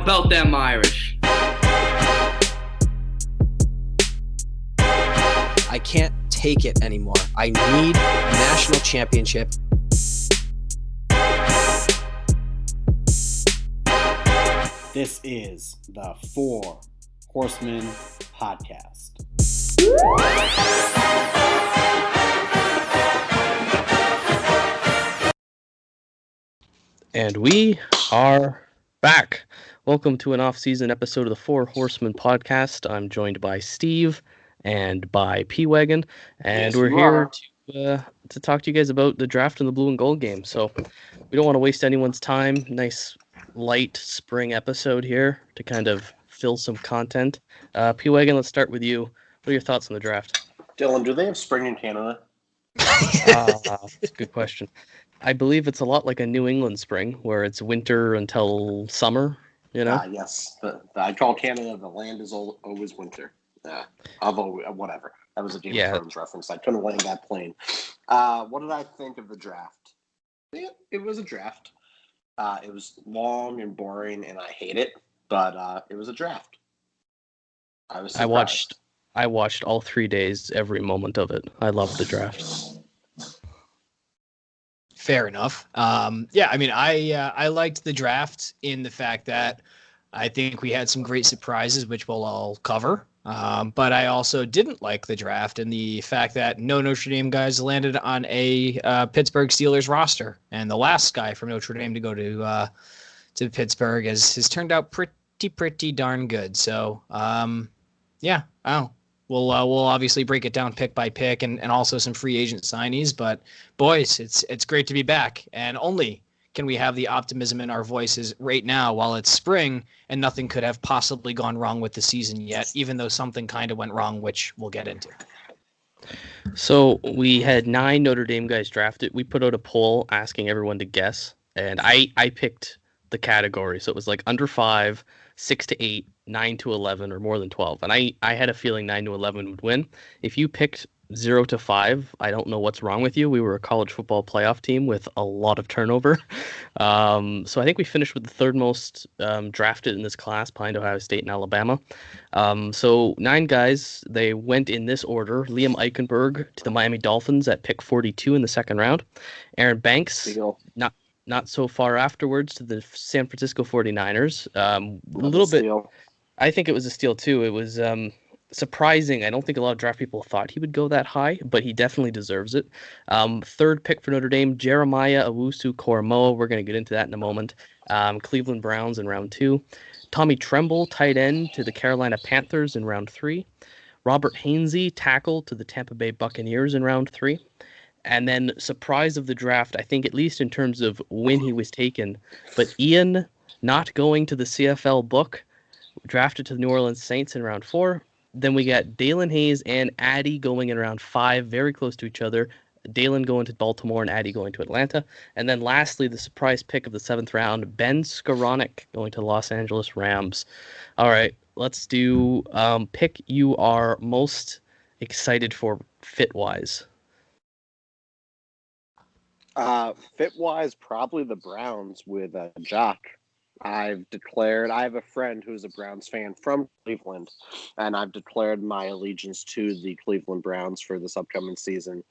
about them Irish? I can't take it anymore. I need a national championship. This is the Four Horsemen podcast. And we are back. Welcome to an off-season episode of the Four Horsemen podcast. I'm joined by Steve and by P-Wagon, and Yes, we're you here are. to talk to you guys about the draft and the blue and gold game. So we don't want to waste anyone's time. Nice light spring episode here to kind of fill some content. P-Wagon, let's start with you. What are your thoughts on the draft? Dylan, do they have spring in Canada? That's a good question. I believe it's a lot like a New England spring, where it's winter until summer, you know? Yes. I call Canada the land is always winter. Whatever. That was a Game of Thrones reference. I couldn't land that plane. What did I think of the draft? Yeah, it was a draft. It was long and boring, and I hate it, but it was a draft. I was surprised. I watched all 3 days, every moment of it. I loved the draft. Fair enough. I liked the draft in the fact that I think we had some great surprises, which we'll all cover. But I also didn't like the draft in the fact that no Notre Dame guys landed on a Pittsburgh Steelers roster, and the last guy from Notre Dame to go to Pittsburgh has turned out pretty darn good. So We'll obviously break it down pick by pick and also some free agent signees. But boys, it's great to be back. And only can we have the optimism in our voices right now while it's spring and nothing could have possibly gone wrong with the season yet, even though something kind of went wrong, which we'll get into. So we had 9 Notre Dame guys drafted. We put out a poll asking everyone to guess, and I picked the category. So it was like under 5, 6 to 8, 9 to 11, or more than 12. And I had a feeling 9 to 11 would win. If you picked 0 to 5, I don't know what's wrong with you. We were a college football playoff team with a lot of turnover. So I think we finished with the third most drafted in this class, behind Ohio State and Alabama. So 9 guys, they went in this order. Liam Eichenberg to the Miami Dolphins at pick 42 in the second round. Aaron Banks, not so far afterwards, to the San Francisco 49ers. A little bit. I think it was a steal too. It was surprising. I don't think a lot of draft people thought he would go that high, but he definitely deserves it. Third pick for Notre Dame, Jeremiah Owusu-Koramoah. We're going to get into that in a moment. Cleveland Browns in round 2. Tommy Tremble, tight end, to the Carolina Panthers in round 3. Robert Hainsey, tackle, to the Tampa Bay Buccaneers in round 3. And then surprise of the draft, I think, at least in terms of when he was taken, but Ian not going to the CFL book, drafted to the New Orleans Saints in round 4. Then we got Dalen Hayes and Addy going in round 5, very close to each other. Dalen going to Baltimore and Addy going to Atlanta. And then lastly, the surprise pick of the 7th round, Ben Skoranek going to Los Angeles Rams. All right, let's do pick you are most excited for fit-wise. Fit-wise, probably the Browns with Jock. I have a friend who's a Browns fan from Cleveland, and I've declared my allegiance to the Cleveland Browns for this upcoming season.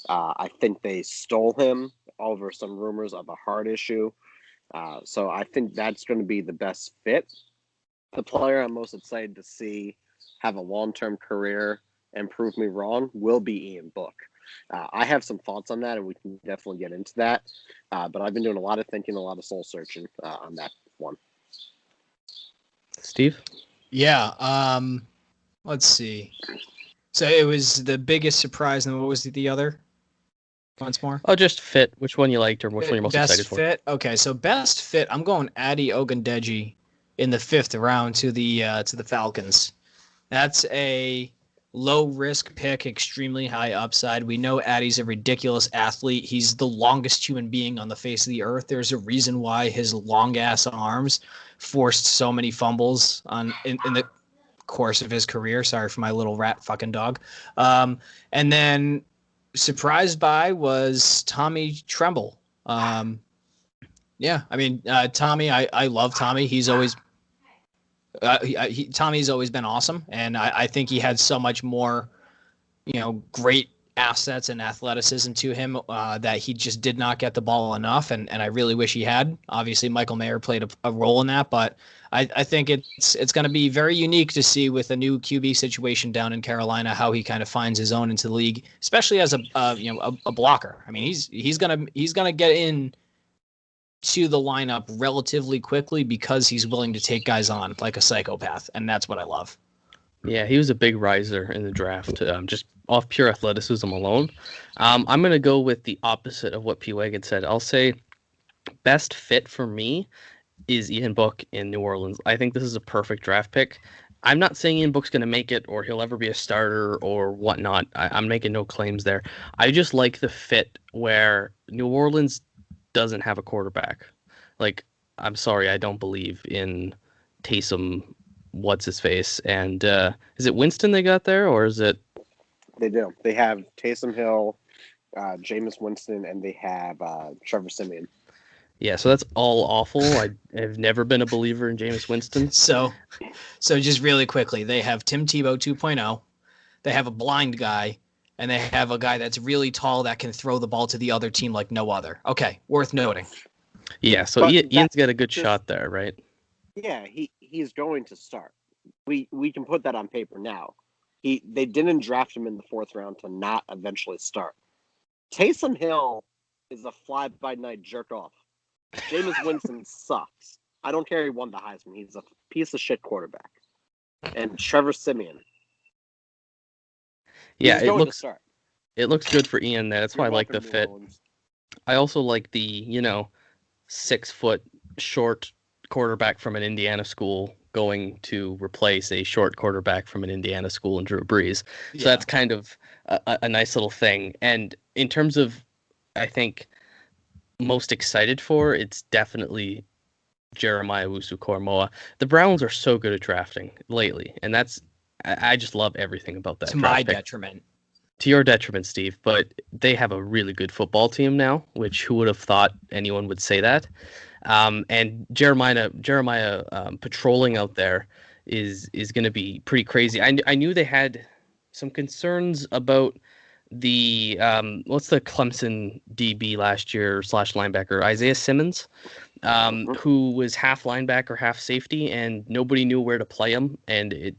I think they stole him over some rumors of a heart issue. So I think that's going to be the best fit. The player I'm most excited to see have a long-term career and prove me wrong will be Ian Book. I have some thoughts on that, and we can definitely get into that. But I've been doing a lot of thinking, a lot of soul searching on that one. Steve? Yeah. Let's see. So it was the biggest surprise, and what was the other? Once more. Oh, just fit. Which one you liked, or which one you're most excited for? Best fit. Okay, so best fit. I'm going Addy Ogundeji in the 5th round to the Falcons. That's a low risk pick, extremely high upside. We know Addy's a ridiculous athlete. He's the longest human being on the face of the earth. There's a reason why his long ass arms forced so many fumbles in the course of his career. Sorry for my little rat fucking dog. And then surprised by was Tommy Tremble. Tommy, I love Tommy. He's always Tommy's always been awesome, and I think he had so much more, great assets and athleticism to him that he just did not get the ball enough, and I really wish he had. Obviously, Michael Mayer played a role in that, but I think it's going to be very unique to see with a new QB situation down in Carolina how he kind of finds his own into the league, especially as a blocker. I mean, he's gonna get in to the lineup relatively quickly because he's willing to take guys on like a psychopath, and that's what I love. Yeah, he was a big riser in the draft, just off pure athleticism alone. I'm going to go with the opposite of what P. Wagon said. I'll say best fit for me is Ian Book in New Orleans. I think this is a perfect draft pick. I'm not saying Ian Book's going to make it or he'll ever be a starter or whatnot. I'm making no claims there. I just like the fit where New Orleans doesn't have a quarterback. Like, I'm sorry, I don't believe in Taysom, what's his face, and is it Winston they got there, or is it? They do. They have Taysom Hill, Jameis Winston, and they have Trevor Siemian. Yeah, so that's all awful. I have never been a believer in Jameis Winston. So just really quickly, they have Tim Tebow 2.0. They have a blind guy, and they have a guy that's really tall that can throw the ball to the other team like no other. Okay, worth noting. Yeah, so Ian's got a good shot there, right? Yeah, he's going to start. We can put that on paper now. They didn't draft him in the 4th round to not eventually start. Taysom Hill is a fly-by-night jerk-off. Jameis Winston sucks. I don't care he won the Heisman. He's a piece of shit quarterback. And Trevor Siemian. Yeah, it looks good for Ian there. That's why I like the fit. I also like the, 6-foot short quarterback from an Indiana school going to replace a short quarterback from an Indiana school in Drew Brees. So that's kind of a nice little thing. And in terms of, I think, most excited for, it's definitely Jeremiah Owusu-Koramoah. The Browns are so good at drafting lately, and I just love everything about that. To my detriment. To your detriment, Steve, but they have a really good football team now, which who would have thought anyone would say that? And Jeremiah patrolling out there is going to be pretty crazy. I knew they had some concerns about the what's the Clemson DB last year / linebacker, Isaiah Simmons, who was half linebacker, half safety, and nobody knew where to play him, and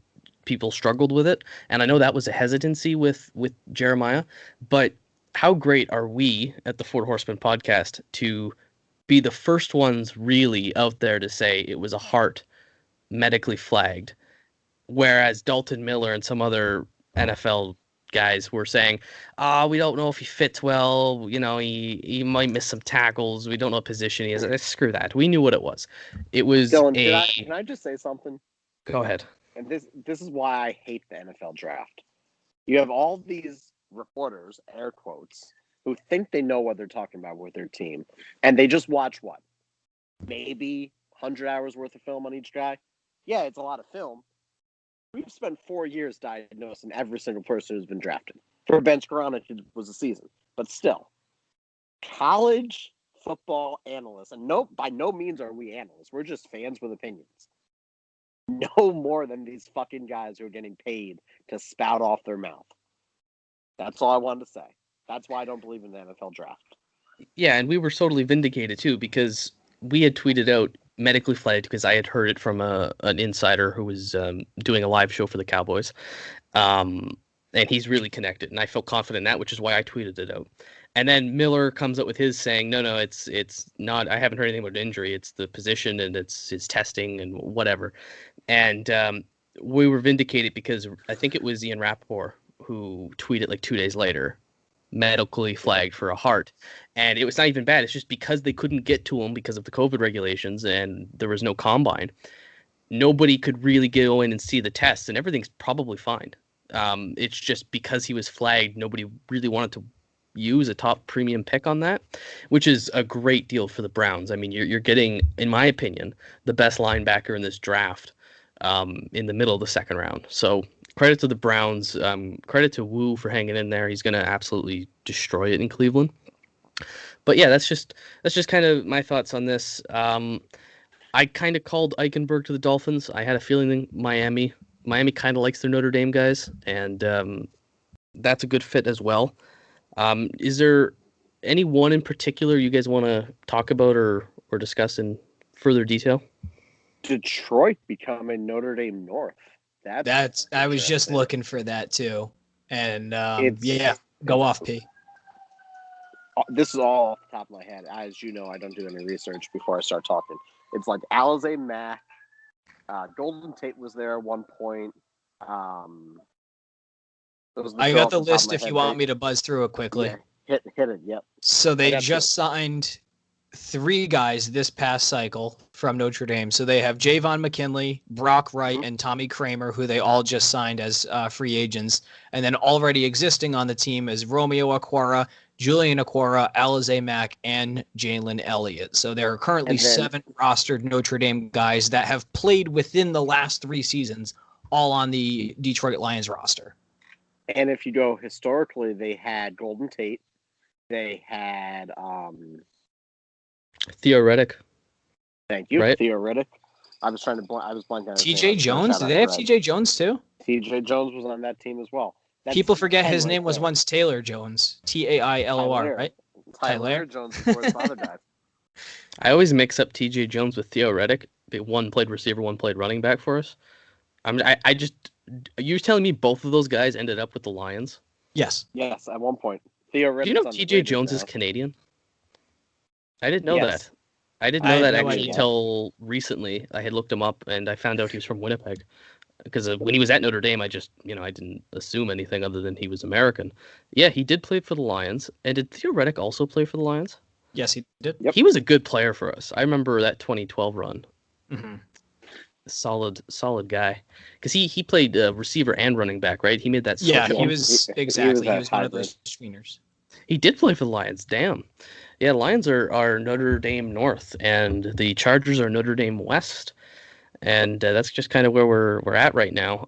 people struggled with it. And I know that was a hesitancy with Jeremiah, but how great are we at the Fort Horsemen podcast to be the first ones really out there to say it was a heart medically flagged, whereas Dalton Miller and some other NFL guys were saying, we don't know if he fits well, he might miss some tackles, we don't know what position he is. Screw that. We knew what it was. It was Dylan, can I just say something? Go ahead. And this is why I hate the NFL draft. You have all these reporters, air quotes, who think they know what they're talking about with their team, and they just watch what? Maybe 100 hours worth of film on each guy? Yeah, it's a lot of film. We've spent 4 years diagnosing every single person who's been drafted. For Ben Skoranek, it was a season. But still, college football analysts, and by no means are we analysts. We're just fans with opinions. No more than these fucking guys who are getting paid to spout off their mouth. That's all I wanted to say. That's why I don't believe in the NFL draft. Yeah, and we were totally vindicated too, because we had tweeted out medically flagged because I had heard it from an insider who was doing a live show for the Cowboys. And he's really connected, and I felt confident in that, which is why I tweeted it out. And then Miller comes up with his saying, no, it's not, I haven't heard anything about an injury. It's the position and it's testing and whatever. And we were vindicated because I think it was Ian Rappaport who tweeted like 2 days later, medically flagged for a heart. And it was not even bad. It's just because they couldn't get to him because of the COVID regulations and there was no combine. Nobody could really go in and see the tests, and everything's probably fine. It's just because he was flagged, nobody really wanted to use a top premium pick on that, which is a great deal for the Browns. I mean, you're getting, in my opinion, the best linebacker in this draft in the middle of the 2nd round. So credit to the Browns. Credit to Wu for hanging in there. He's going to absolutely destroy it in Cleveland. But yeah, that's just kind of my thoughts on this. I I kind of called Eichenberg to the Dolphins. I had a feeling Miami kind of likes their Notre Dame guys, and that's a good fit as well. Is there any one in particular you guys want to talk about or discuss in further detail? Detroit becoming Notre Dame North. That's I was just looking for that too. And go off, P. This is all off the top of my head. As you know, I don't do any research before I start talking. It's like Alizé Mack, Golden Tate was there at one point. I got the list if you want me to buzz through it quickly. Yeah, hit it, yep. So they just signed 3 guys this past cycle from Notre Dame. So they have Javon McKinley, Brock Wright, and Tommy Kramer, who they all just signed as free agents. And then already existing on the team is Romeo Okwara, Julian Okwara, Alizé Mack, and Jalen Elliott. So there are currently 7 rostered Notre Dame guys that have played within the last 3 seasons, all on the Detroit Lions roster. And if you go historically, they had Golden Tate. They had Theo Riddick. Thank you, right? Theo Riddick. I was blanking on TJ Jones. Did they have TJ Jones too? TJ Jones was on that team as well. People forget his name was once Taylor Jones. Tailor, right? Tyler Jones before his father died. I always mix up TJ Jones with Theo Riddick. One played receiver, one played running back for us. I just you're telling me both of those guys ended up with the Lions? Yes. Yes, at one point. Theo Riddick. Do you know TJ Jones is Canadian? I didn't know that. I didn't know that actually until recently. I had looked him up and I found out he was from Winnipeg. Because when he was at Notre Dame, I didn't assume anything other than he was American. Yeah, he did play for the Lions. And did Theo Riddick also play for the Lions? Yes, he did. Yep. He was a good player for us. I remember that 2012 run. Mm-hmm. Solid guy. Because he played receiver and running back, right? He made that switch. Yeah, he was one of those screeners. He did play for the Lions. Damn. Yeah, Lions are Notre Dame North, and the Chargers are Notre Dame West. And that's just kind of where we're at right now.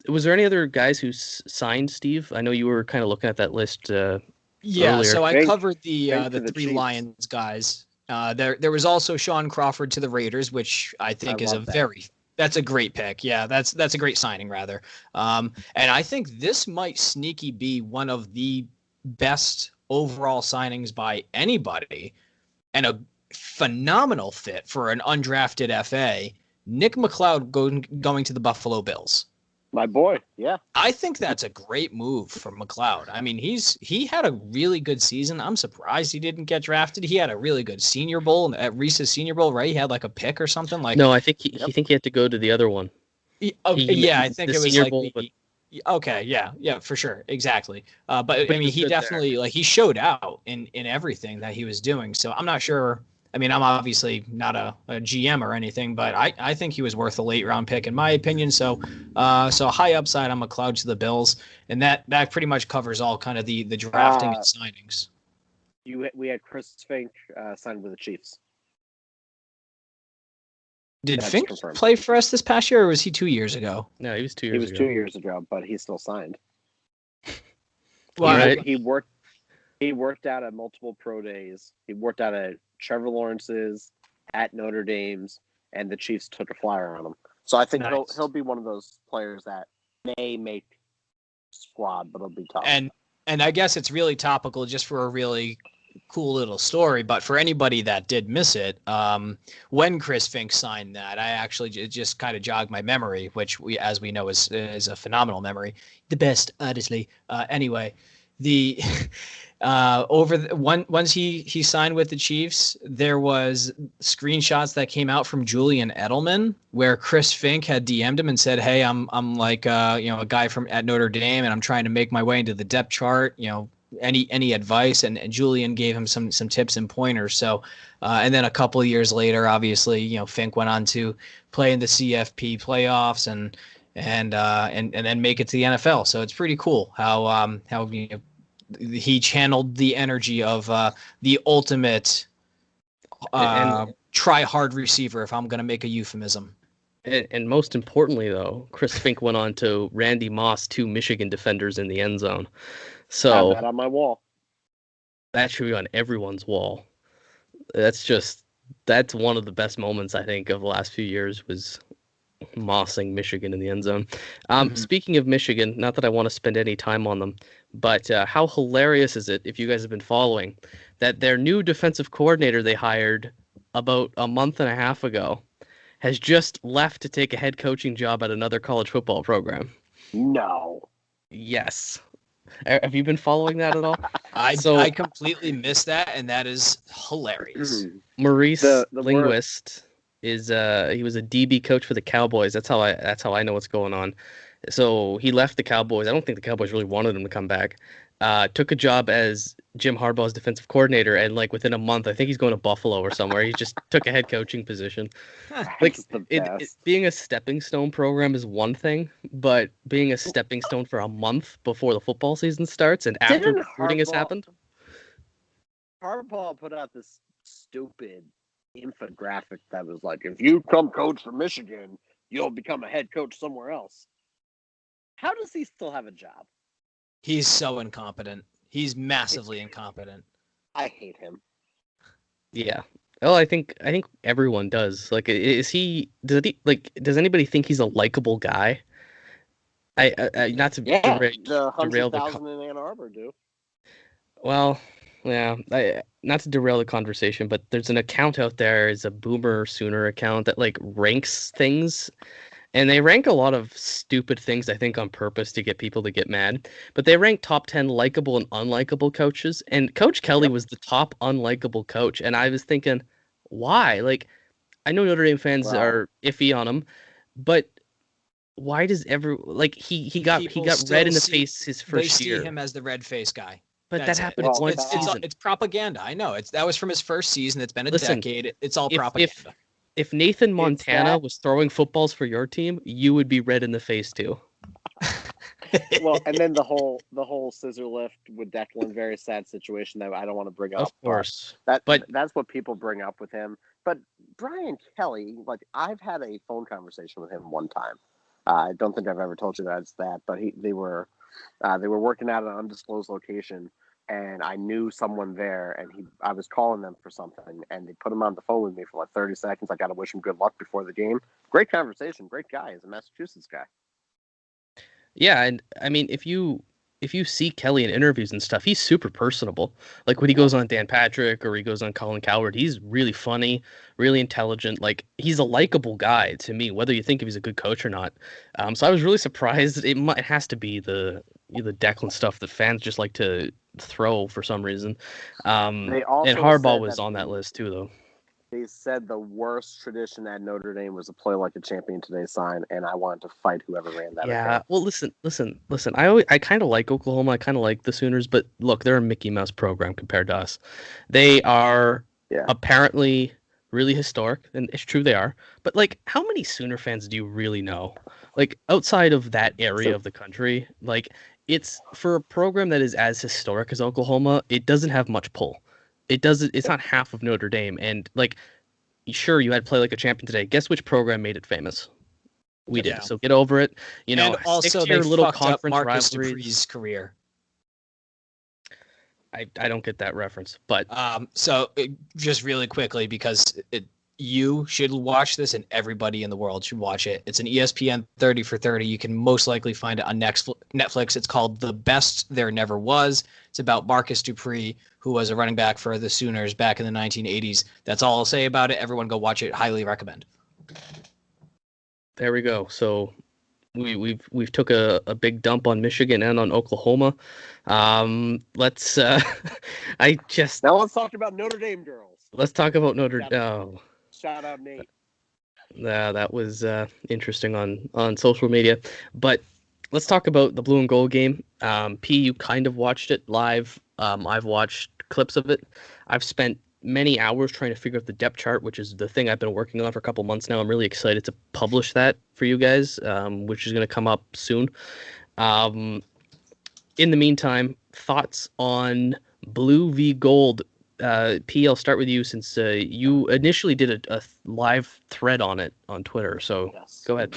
Was there any other guys who signed, Steve? I know you were kind of looking at that list earlier. So I covered the 3 Lions guys. There was also Sean Crawford to the Raiders, which I think that's a great pick. Yeah, that's a great signing rather. And I think this might sneaky be one of the best overall signings by anybody, and a phenomenal fit for an undrafted FA. Nick McLeod going to the Buffalo Bills. My boy, yeah. I think that's a great move for McLeod. I mean, he had a really good season. I'm surprised he didn't get drafted. He had a really good Senior Bowl at Reese's Senior Bowl, right? He had like a pick or something. Like no, I think he had to go to the other one. I think it was Senior like Bowl, okay, yeah, for sure, exactly. But I mean, he definitely he showed out in everything that he was doing. So I'm not sure. I mean, I'm obviously not a GM or anything, but I think he was worth a late round pick in my opinion. So high upside on McLeod to the Bills, and that pretty much covers all kind of the drafting and signings. We had Chris Fink signed with the Chiefs. Did Fink play for us this past year, or was he 2 years ago? No, he was 2 years ago. 2 years ago, but he's still signed. Well, he worked out at multiple pro days. He worked out at Trevor Lawrence's, at Notre Dame's, and the Chiefs took a flyer on him. So I think he'll be one of those players that may make squad, but it'll be tough. And I guess it's really topical just for a really cool little story, but for anybody that did miss it, when Chris Fink signed that, I actually just kind of jogged my memory, which as we know is a phenomenal memory, the best, honestly. Anyway, once he signed with the Chiefs, there was screenshots that came out from Julian Edelman where Chris Fink had DM'd him and said, "Hey, I'm like a guy at Notre Dame, and I'm trying to make my way into the depth chart. Any advice?" And Julian gave him some tips and pointers. So, and then a couple of years later, obviously, Fink went on to play in the CFP playoffs and then make it to the NFL. So it's pretty cool how he channeled the energy of the ultimate try hard receiver, if I'm going to make a euphemism. And most importantly, though, Chris Fink went on to Randy Moss 2 Michigan defenders in the end zone. So have that on my wall. That should be on everyone's wall. That's That's one of the best moments I think of the last few years was mossing Michigan in the end zone. Speaking of Michigan, not that I want to spend any time on them, but how hilarious is it, if you guys have been following, that their new defensive coordinator they hired about a month and a half ago has just left to take a head coaching job at another college football program? No. Yes. Have you been following that at all? I completely missed that, and that is hilarious. Maurice The Linguist is he was a DB coach for the Cowboys. That's how I know what's going on. So he left the Cowboys. I don't think the Cowboys really wanted him to come back. Took a job as Jim Harbaugh's defensive coordinator, and like within a month, I think he's going to Buffalo or somewhere. He just took a head coaching position. Like being a stepping stone program is one thing, but being a stepping stone for a month before the football season starts and after recruiting has happened. Harbaugh put out this stupid infographic that was like, if you come coach for Michigan, you'll become a head coach somewhere else. How does he still have a job? He's so incompetent. He's massively incompetent. I hate him. Yeah. Oh, I think everyone does. Like, does anybody think he's a likable guy? Not to the 100,000 in Ann Arbor do. Well, yeah, not to derail the conversation, but there's an account out there, is a Boomer Sooner account that like ranks things, and they rank a lot of stupid things, I think, on purpose to get people to get mad. But they rank top 10 likable and unlikable coaches, and Coach Kelly was the top unlikable coach, and I was thinking, why? Like, I know Notre Dame fans are iffy on him, but why does he got red in the face his first year? They see him as the red face guy. But that happened one season. It's propaganda. I know. That was from his first season. It's been a decade. It's all propaganda. If Nathan Montana was throwing footballs for your team, you would be red in the face too. Well, and then the whole scissor lift with Declan, very sad situation that I don't want to bring up. Of course. That's what people bring up with him. But Brian Kelly, like, I've had a phone conversation with him one time. I don't think I've ever told you that, but they were working at an undisclosed location, and I knew someone there, and I was calling them for something, and they put him on the phone with me for like 30 seconds. I got to wish him good luck before the game. Great conversation, great guy. He's a Massachusetts guy. Yeah, and I mean, if you see Kelly in interviews and stuff, he's super personable. Like when he goes on Dan Patrick or he goes on Colin Cowherd, he's really funny, really intelligent. Like, he's a likable guy to me, whether you think if he's a good coach or not. So I was really surprised. It has to be the Declan stuff that fans just like to throw for some reason. And Harbaugh was on that list too, though. They said the worst tradition at Notre Dame was to play like a champion today sign, and I wanted to fight whoever ran that. Yeah, well, listen. I kind of like Oklahoma. I kind of like the Sooners, but look, they're a Mickey Mouse program compared to us. They are apparently really historic, and it's true they are. But like, how many Sooner fans do you really know? Like, outside of that area of the country, like, it's for a program that is as historic as Oklahoma, it doesn't have much pull. It's not half of Notre Dame. And like, sure, you had play like a champion today. Guess which program made it famous? We did. So get over it. You know, and also they little fucked up conference Marcus rivalries. Dupree's career. I don't get that reference, but just really quickly, because you should watch this, and everybody in the world should watch it. It's an ESPN 30 for 30. You can most likely find it on Netflix. It's called The Best There Never Was. It's about Marcus Dupree, who was a running back for the Sooners back in the 1980s. That's all I'll say about it. Everyone go watch it. Highly recommend. There we go. So we've took a big dump on Michigan and on Oklahoma. Let's now let's talk about Notre Dame girls. Let's talk about Notre Dame. Shout out Nate. That was interesting on social media. But let's talk about the blue and gold game. P, you kind of watched it live. I've watched clips of it. I've spent many hours trying to figure out the depth chart, which is the thing I've been working on for a couple months now. I'm really excited to publish that for you guys, which is going to come up soon. In the meantime, thoughts on blue v gold. P, I'll start with you, since you initially did a live thread on it on Twitter. So Go ahead.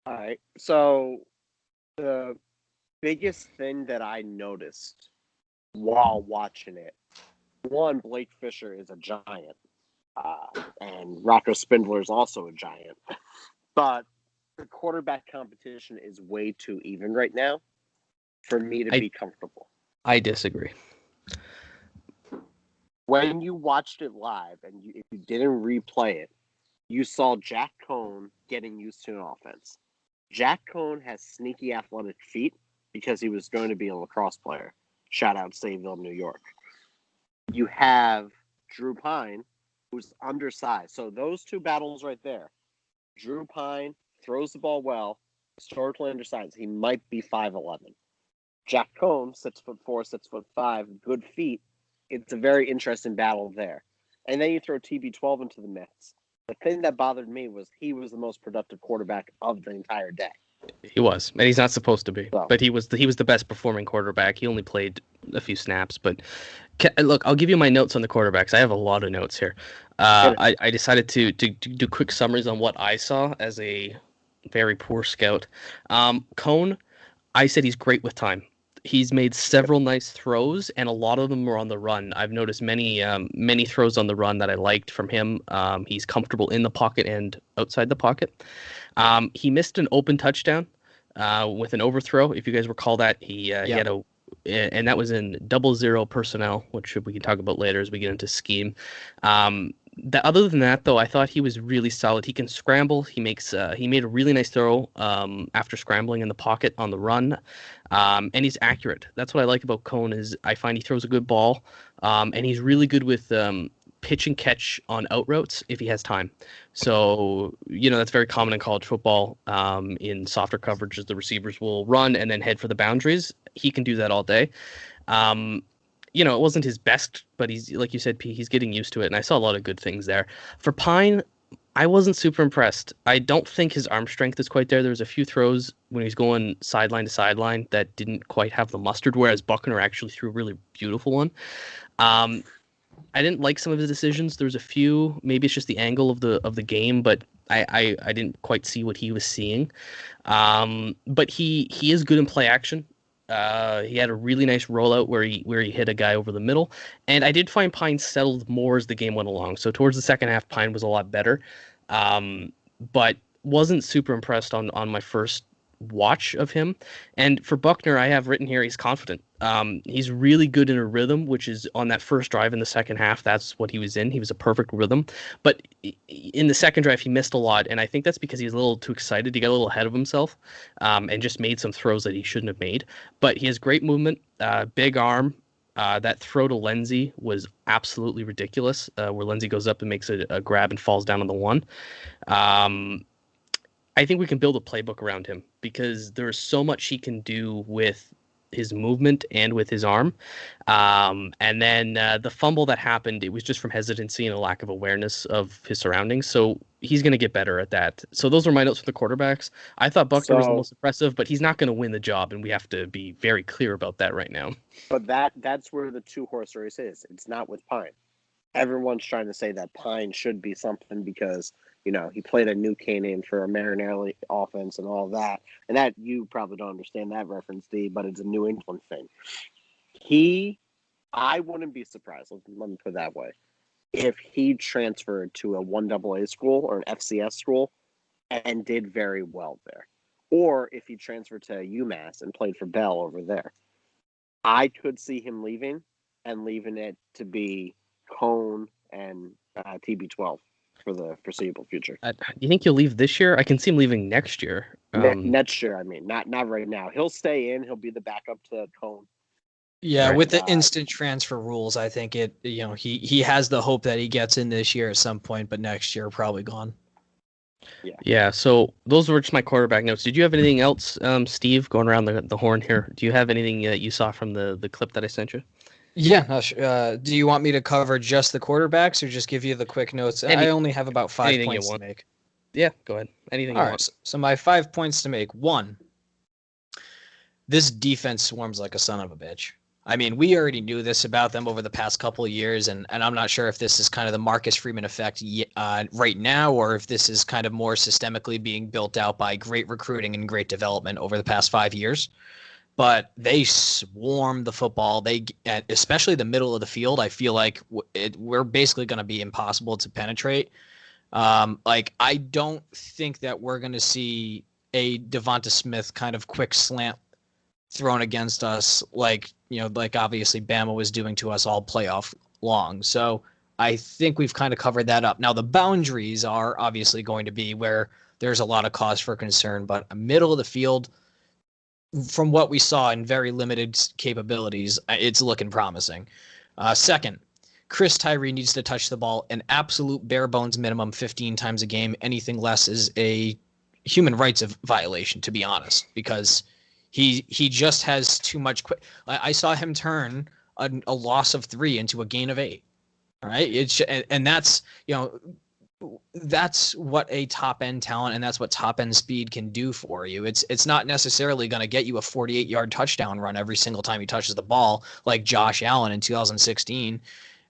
All right. So the biggest thing that I noticed while watching it, one, Blake Fisher is a giant. And Rocco Spindler is also a giant. But the quarterback competition is way too even right now for me to be comfortable. I disagree. When you watched it live and if you didn't replay it, you saw Jack Cohn getting used to an offense. Jack Cohn has sneaky athletic feet because he was going to be a lacrosse player. Shout out Sayville, New York. You have Drew Pine, who's undersized. So those two battles right there. Drew Pine throws the ball well, historically undersized. He might be 5'11". Jack Cohn, 6'4", 6'5", good feet. It's a very interesting battle there. And then you throw TB12 into the mix. The thing that bothered me was he was the most productive quarterback of the entire day. He was, and he's not supposed to be. So. But he was the best performing quarterback. He only played a few snaps. But look, I'll give you my notes on the quarterbacks. I have a lot of notes here. I decided to do quick summaries on what I saw as a very poor scout. Cohn, I said he's great with time. He's made several nice throws, and a lot of them were on the run. I've noticed many throws on the run that I liked from him. He's comfortable in the pocket and outside the pocket. He missed an open touchdown with an overthrow. If you guys recall that, he had and that was in 0-0 personnel, which we can talk about later as we get into scheme. Other than that, though, I thought he was really solid. He can scramble. He made a really nice throw after scrambling in the pocket on the run, and he's accurate. That's what I like about Cohn is I find he throws a good ball, and he's really good with pitch and catch on out routes if he has time. So that's very common in college football. In softer coverages, the receivers will run and then head for the boundaries. He can do that all day. It wasn't his best, but he's, like you said, P, he's getting used to it, and I saw a lot of good things there. For Pine, I wasn't super impressed. I don't think his arm strength is quite there. There was a few throws when he was going sideline to sideline that didn't quite have the mustard, whereas Buckner actually threw a really beautiful one. I didn't like some of his decisions. There was a few, maybe it's just the angle of the game, but I didn't quite see what he was seeing. But he is good in play action. He had a really nice rollout where he hit a guy over the middle, and I did find Pine settled more as the game went along. So towards the second half, Pine was a lot better, but wasn't super impressed on my first watch of him. And for Buckner, I have written here he's confident. He's really good in a rhythm, which is on that first drive in the second half. That's what he was in. He was a perfect rhythm. But in the second drive, he missed a lot, and I think that's because he's a little too excited. He got a little ahead of himself and just made some throws that he shouldn't have made. But he has great movement, big arm. That throw to Lenzy was absolutely ridiculous, where Lenzy goes up and makes a grab and falls down on the one. I think we can build a playbook around him because there's so much he can do with his movement and with his arm. And then the fumble that happened, it was just from hesitancy and a lack of awareness of his surroundings. So he's going to get better at that. So those are my notes for the quarterbacks. I thought Buckner was the most impressive, but he's not going to win the job, and we have to be very clear about that right now. But that's where the two-horse race is. It's not with Pine. Everyone's trying to say that Pine should be something because he played a New Canaan for a Marinelli offense and all that. And that you probably don't understand that reference, D, but it's a New England thing. I wouldn't be surprised, let me put it that way, if he transferred to a 1AA school or an FCS school and did very well there. Or if he transferred to UMass and played for Bell over there. I could see him leaving it to be Cone and TB12 for the foreseeable future. You think he'll leave this year? I can see him leaving next year. Next year, I mean, not right now. He'll stay in. He'll be the backup to Cone. Yeah, right. With the instant transfer rules, I think he has the hope that he gets in this year at some point, but next year probably gone. Yeah. So those were just my quarterback notes. Did you have anything else, Steve, going around the horn here? Do you have anything that you saw from the clip that I sent you? Yeah. Do you want me to cover just the quarterbacks or just give you the quick notes? I only have about 5 points to make. Yeah, go ahead. Anything you want. So my 5 points to make. 1, this defense swarms like a son of a bitch. I mean, we already knew this about them over the past couple of years, and I'm not sure if this is kind of the Marcus Freeman effect right now, or if this is kind of more systemically being built out by great recruiting and great development over the past 5 years. but they swarm the football. Especially the middle of the field. I feel like we're basically going to be impossible to penetrate. I don't think that we're going to see a Devonta Smith kind of quick slant thrown against us, like obviously Bama was doing to us all playoff long. So I think we've kind of covered that up. Now the boundaries are obviously going to be where there's a lot of cause for concern, but middle of the field, from what we saw in very limited capabilities, it's looking promising. Second, Chris Tyree needs to touch the ball an absolute bare bones minimum 15 times a game. Anything less is a human rights violation, to be honest, because he just has too much. I saw him turn a loss of 3 into a gain of 8. All right, and that's that's what a top end talent and that's what top end speed can do for you. It's not necessarily going to get you a 48-yard touchdown run every single time he touches the ball like Josh Allen in 2016,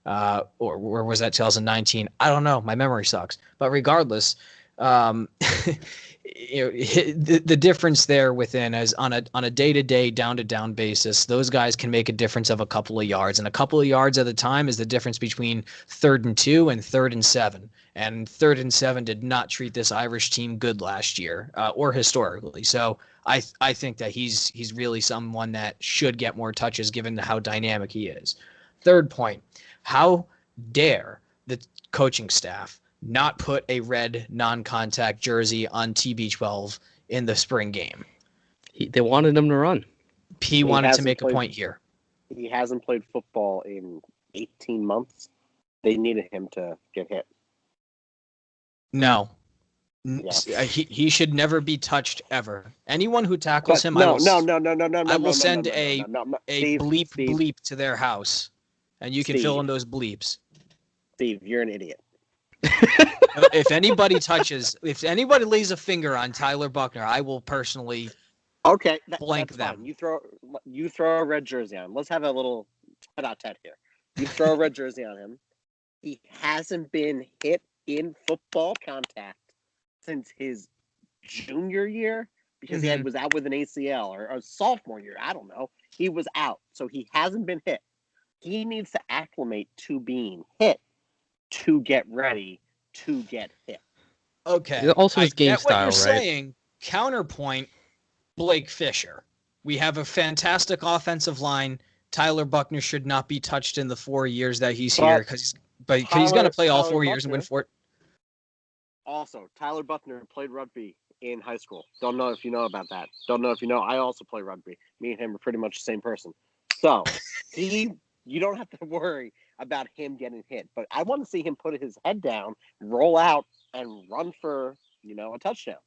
or was that 2019? I don't know. My memory sucks. But regardless, the difference there within is on a day-to-day, down-to-down basis, those guys can make a difference of a couple of yards, and a couple of yards at a time is the difference between 3rd and 2 and 3rd and 7. And 3rd and 7 did not treat this Irish team good last year, or historically. So I think that he's really someone that should get more touches given how dynamic he is. Third point, how dare the coaching staff not put a red non-contact jersey on TB12 in the spring game? They wanted him to run. He wanted to make a point here. He hasn't played football in 18 months. They needed him to get hit. No. Yeah. He should never be touched ever. Anyone who tackles him, I will send a bleep Steve. bleep to their house, and you can fill in those bleeps. Steve, you're an idiot. If anybody lays a finger on Tyler Buckner, I will personally blank that's them. Fine. You throw a red jersey on him. Let's have a little tete-a-tete here. You throw a red jersey on him. He hasn't been hit in football contact since his junior year because he was out with an ACL or a sophomore year. I don't know. He was out, so he hasn't been hit. He needs to acclimate to being hit to get ready to get hit. Okay. Also his game style, what you're right? saying. Counterpoint, Blake Fisher. We have a fantastic offensive line. Tyler Buckner should not be touched in the 4 years that he's here because he's going to play all 4 years and win 4. Also, Tyler Buckner played rugby in high school. Don't know if you know about that. Don't know if you know. I also play rugby. Me and him are pretty much the same person. So, you don't have to worry about him getting hit. But I want to see him put his head down, roll out, and run for, a touchdown.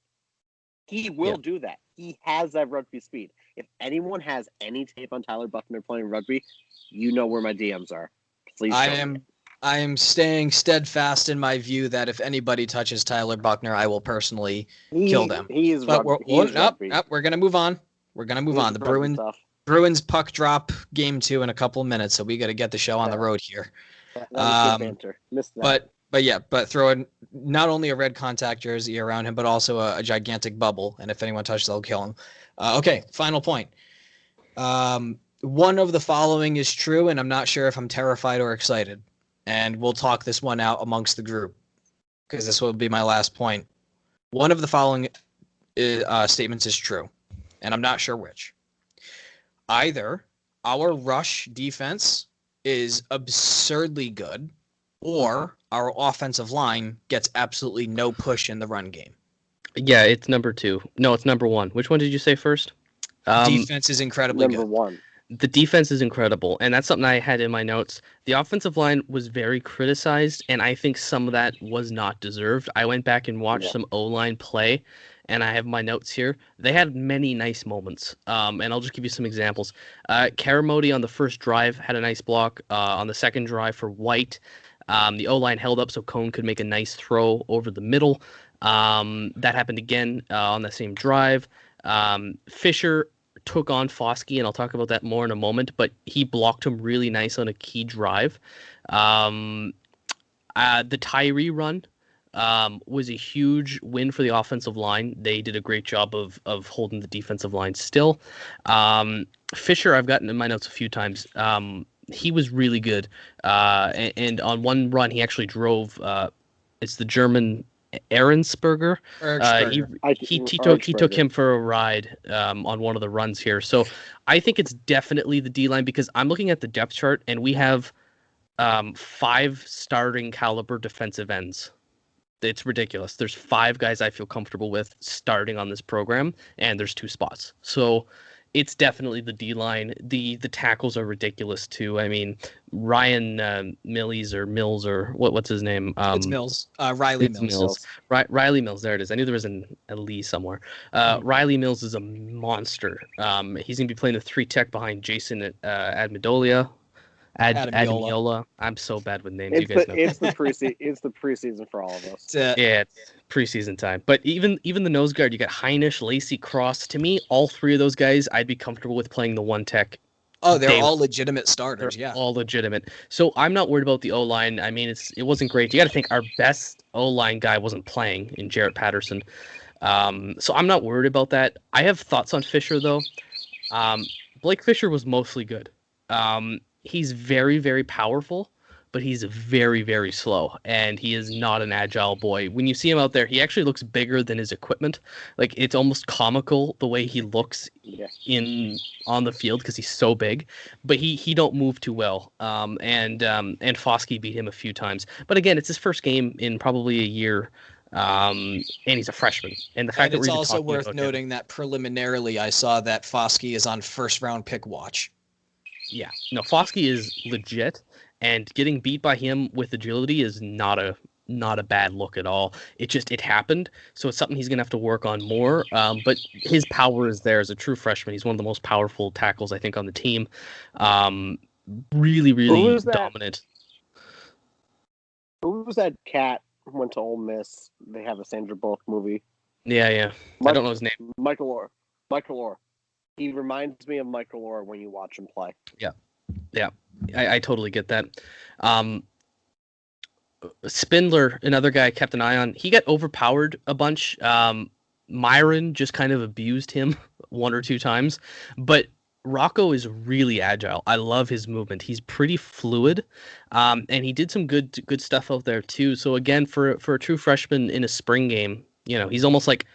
He will do that. He has that rugby speed. If anyone has any tape on Tyler Buckner playing rugby, you know where my DMs are. Please show me. I am staying steadfast in my view that if anybody touches Tyler Buckner, I will personally kill them. He is but rugby. We're going to move on. The Bruins puck drop game 2 in a couple of minutes, so we got to get the show on the road here. That was good banter. Missed that. But throw in not only a red contact jersey around him, but also a gigantic bubble, and if anyone touches, they'll kill him. Okay, final point. One of the following is true, and I'm not sure if I'm terrified or excited. And we'll talk this one out amongst the group because this will be my last point. One of the following statements is true, and I'm not sure which. Either our rush defense is absurdly good, or our offensive line gets absolutely no push in the run game. Yeah, it's number 2. No, it's number 1. Which one did you say first? Defense is incredibly good. Number 1. The defense is incredible, and that's something I had in my notes. The offensive line was very criticized, and I think some of that was not deserved. I went back and watched some O-line play, and I have my notes here. They had many nice moments, and I'll just give you some examples. Karamoti on the first drive had a nice block. On the second drive for White, the O-line held up so Cone could make a nice throw over the middle. That happened again on the same drive. Fisher took on Foskey, and I'll talk about that more in a moment, but he blocked him really nice on a key drive. The Tyree run, was a huge win for the offensive line. They did a great job of holding the defensive line still. Fisher, I've gotten in my notes a few times. He was really good. And on one run, he actually drove. It's the German Ahrensberger. He took him for a ride on one of the runs here. So I think it's definitely the D line because I'm looking at the depth chart and we have 5 starting caliber defensive ends. It's ridiculous. There's 5 guys I feel comfortable with starting on this program, and there's 2 spots. So it's definitely the D line. The tackles are ridiculous too. I mean, Ryan Mills or what's his name? It's Mills. Riley Mills. Riley Mills. There it is. I knew there was a Lee somewhere. Riley Mills is a monster. He's gonna be playing the 3 tech behind Jason Admidola. Adamiola. I'm so bad with names. You guys know. It's the preseason for all of us. Yeah, it's preseason time. But even the nose guard, you got Heinisch, Lacey, Cross. To me, all 3 of those guys, I'd be comfortable with playing the 1 tech. Oh, they're all legitimate starters. They're all legitimate. So I'm not worried about the O line. I mean, it wasn't great. You got to think our best O line guy wasn't playing in Jarrett Patterson. So I'm not worried about that. I have thoughts on Fisher though. Blake Fisher was mostly good. He's very, very powerful, but he's very, very slow, and he is not an agile boy. When you see him out there, he actually looks bigger than his equipment. Like, it's almost comical the way he looks on the field because he's so big, but he don't move too well. And Foskey beat him a few times. But again, it's his first game in probably a year. And he's a freshman. And the fact that it's also worth noting that preliminarily I saw that Foskey is on first-round pick watch. Yeah, no, Foskey is legit, and getting beat by him with agility is not a bad look at all. It happened, so it's something he's gonna have to work on more. But his power is there as a true freshman. He's one of the most powerful tackles I think on the team. Really, really dominant. Who was that cat who went to Ole Miss? They have a Sandra Bullock movie. Yeah. I don't know his name. Michael Orr. He reminds me of Michael Orr when you watch him play. Yeah. I totally get that. Spindler, another guy I kept an eye on, he got overpowered a bunch. Myron just kind of abused him 1 or 2 times. But Rocco is really agile. I love his movement. He's pretty fluid. And he did some good stuff out there too. So again, for a true freshman in a spring game, he's almost like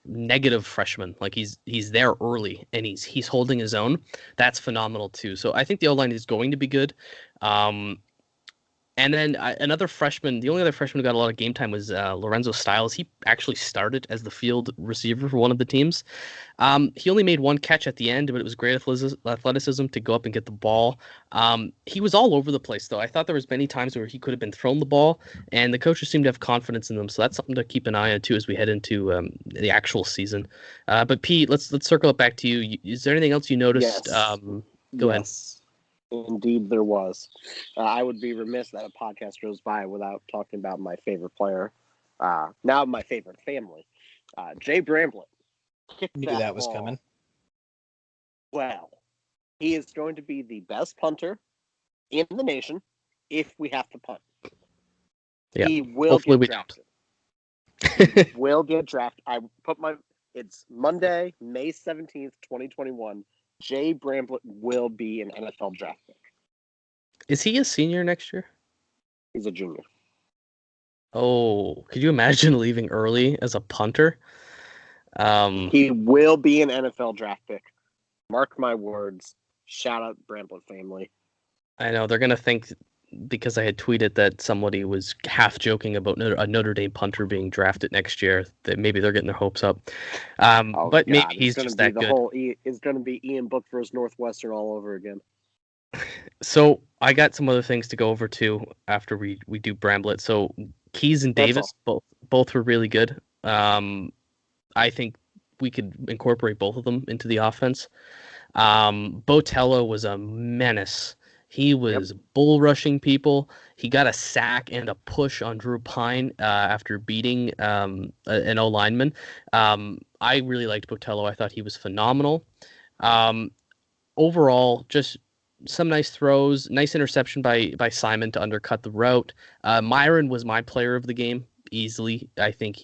negative freshman. Like he's there early and he's holding his own. That's phenomenal too. So I think the O-line is going to be good. And then another freshman, the only other freshman who got a lot of game time was Lorenzo Styles. He actually started as the field receiver for one of the teams. He only made 1 catch at the end, but it was great athleticism to go up and get the ball. He was all over the place, though. I thought there was many times where he could have been thrown the ball, and the coaches seemed to have confidence in them. So that's something to keep an eye on, too, as we head into the actual season. But, Pete, let's circle it back to you. Is there anything else you noticed? Yes. Go ahead. Indeed, there was. I would be remiss that a podcast goes by without talking about my favorite player, now my favorite family, Jay Bramblett. Knew that was coming. Well, he is going to be the best punter in the nation if we have to punt. Yeah. He will get drafted. He will get drafted. It's Monday, May 17th, 2021. Jay Bramblett will be an NFL draft pick. Is he a senior next year? He's a junior. Oh, could you imagine leaving early as a punter? He will be an NFL draft pick. Mark my words. Shout out Bramblett family. I know they're gonna think because I had tweeted that somebody was half joking about a Notre Dame punter being drafted next year that maybe they're getting their hopes up. But maybe he's just that good. It's going to be Ian Book versus Northwestern all over again. So I got some other things to go over too after we do Bramblett. So Keys and Davis both were really good. I think we could incorporate both of them into the offense. Botello was a menace. He was bull rushing people. He got a sack and a push on Drew Pine after beating an O lineman. I really liked Botello. I thought he was phenomenal. Overall, just some nice throws, nice interception by Simon to undercut the route. Myron was my player of the game. easily. I think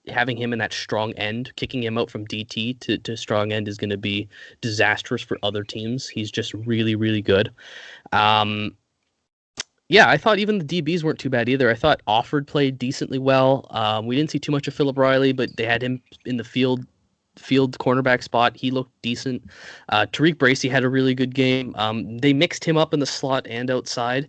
having him in that strong end, kicking him out from DT to strong end is going to be disastrous for other teams. He's just really, really good. Yeah, I thought even the DBs weren't too bad either. I thought Offord played decently well. We didn't see too much of Philip Riley, but they had him in the field cornerback spot. He looked decent. Tariq Bracy had a really good game. They mixed him up in the slot and outside.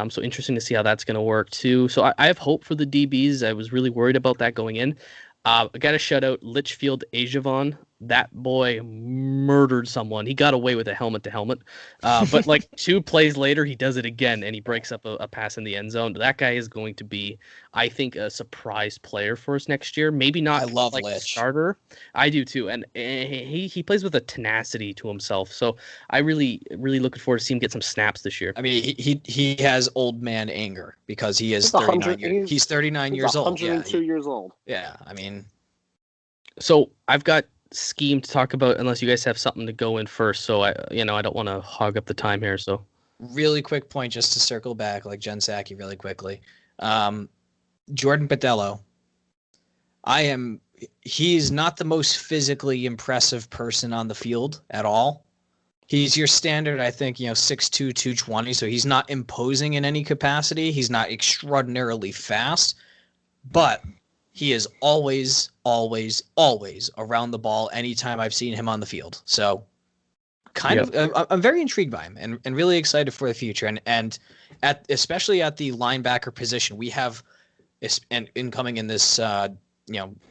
So interesting to see how that's going to work too. So I have hope for the DBs. I was really worried about that going in. I got to shout out Litchfield Ajavon. That boy murdered someone. He got away with a helmet to helmet. But like 2 plays later, he does it again, and he breaks up a pass in the end zone. That guy is going to be, I think, a surprise player for us next year. Maybe not I love like Litch. a starter. I do too. And he plays with a tenacity to himself. So I really looking forward to see him get some snaps this year. I mean, he has old man anger because he is He's 39 years. He's 39 years old. 102 years old. Yeah, I mean. So I've got scheme to talk about unless you guys have something to go in first. So I don't want to hog up the time here. So really quick point just to circle back, like Jen Psaki really quickly. Jordan Botelho. He's not the most physically impressive person on the field at all. He's your standard, I think, 6'2", 220. So he's not imposing in any capacity. He's not extraordinarily fast, but he is always, always, always around the ball anytime I've seen him on the field. So I'm very intrigued by him and really excited for the future. And especially at the linebacker position, we have, and incoming in this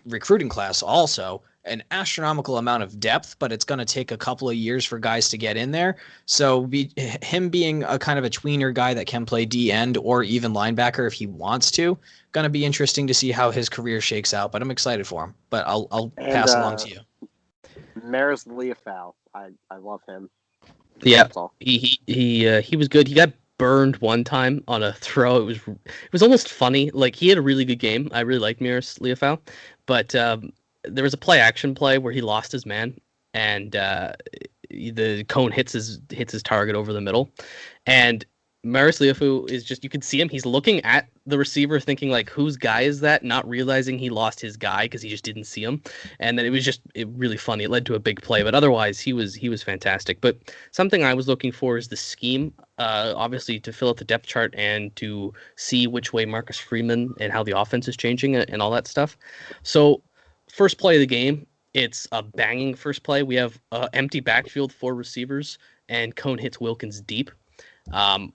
recruiting class also, an astronomical amount of depth, but it's going to take a couple of years for guys to get in there. So him being a kind of a tweener guy that can play D end or even linebacker if he wants to, going to be interesting to see how his career shakes out. But I'm excited for him. But I'll pass along to you. Maris Leofau, I love him. Yeah, he was good. He got burned one time on a throw. It was almost funny. Like, he had a really good game. I really liked Maris Leofau, but there was a play-action play where he lost his man, and the cone hits his target over the middle, and Maris Leofau is just, you can see him. He's looking at the receiver thinking, like, whose guy is that? Not realizing he lost his guy because he just didn't see him. And then it was just really funny. It led to a big play. But otherwise, he was fantastic. But something I was looking for is the scheme, obviously, to fill out the depth chart and to see which way Marcus Freeman and how the offense is changing and all that stuff. So first play of the game, it's a banging first play. We have empty backfield, 4 receivers, and cone hits Wilkins deep.